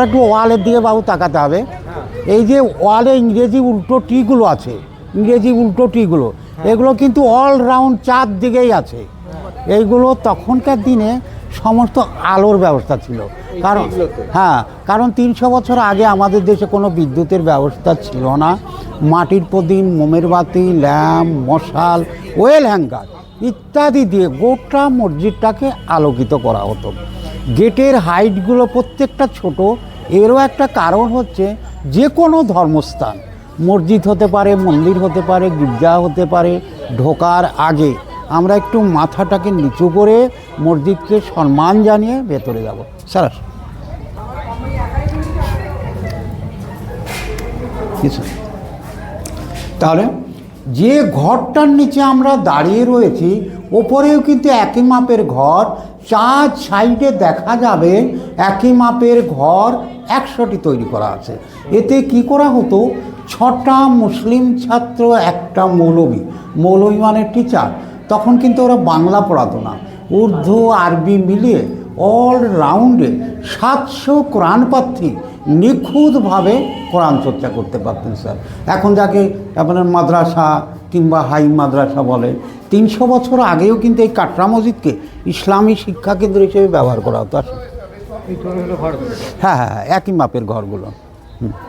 আপনারা একটু ওয়ালের দিকে বাবু তাকাতে হবে। এই যে ওয়ালে ইংরেজি উল্টো টিগুলো আছে, ইংরেজি উল্টো টিগুলো, এগুলো কিন্তু অলরাউন্ড চারদিকেই আছে। এইগুলো তখনকার দিনে সমস্ত আলোর ব্যবস্থা ছিল। কারণ হ্যাঁ, কারণ 300 বছর আগে আমাদের দেশে কোনো বিদ্যুতের ব্যবস্থা ছিল না। মাটির প্রদীপ, মোমের বাতি, ল্যাম্প, মশাল, ওয়েল হ্যাঙ্গার ইত্যাদি দিয়ে গোটা মসজিদটাকে আলোকিত করা হতো। গেটের হাইটগুলো প্রত্যেকটা ছোট। এরও একটা কারণ হচ্ছে যে কোনো ধর্মস্থান, মসজিদ হতে পারে, মন্দির হতে পারে, গির্জা হতে পারে, ঢোকার আগে আমরা একটু মাথাটাকে নিচু করে মসজিদকে সম্মান জানিয়ে ভেতরে যাব। স্যার তাহলে যে ঘরটার নিচে আমরা দাঁড়িয়ে রয়েছি, ওপরেও কিন্তু একই মাপের ঘর, চার সাইডে দেখা যাবে একই মাপের ঘর 100টি তৈরি করা আছে। এতে কি করা হতো, 6টা মুসলিম ছাত্র, একটা মৌলবি মানে টিচার। তখন কিন্তু ওরা বাংলা পড়াতো না, উর্দু আরবি মিলিয়ে অলরাউন্ডে 700 কোরআন পাঠী নিখুঁতভাবে কোরআন চর্চা করতে পারতেন স্যার। এখন যাকে আপনার মাদ্রাসা কিংবা হাই মাদ্রাসা বলে, 300 বছর আগেও কিন্তু এই কাটরা মসজিদকে ইসলামী শিক্ষা কেন্দ্র হিসেবে ব্যবহার করা হতো। হ্যাঁ হ্যাঁ, একই মাপের ঘরগুলো।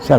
স্যার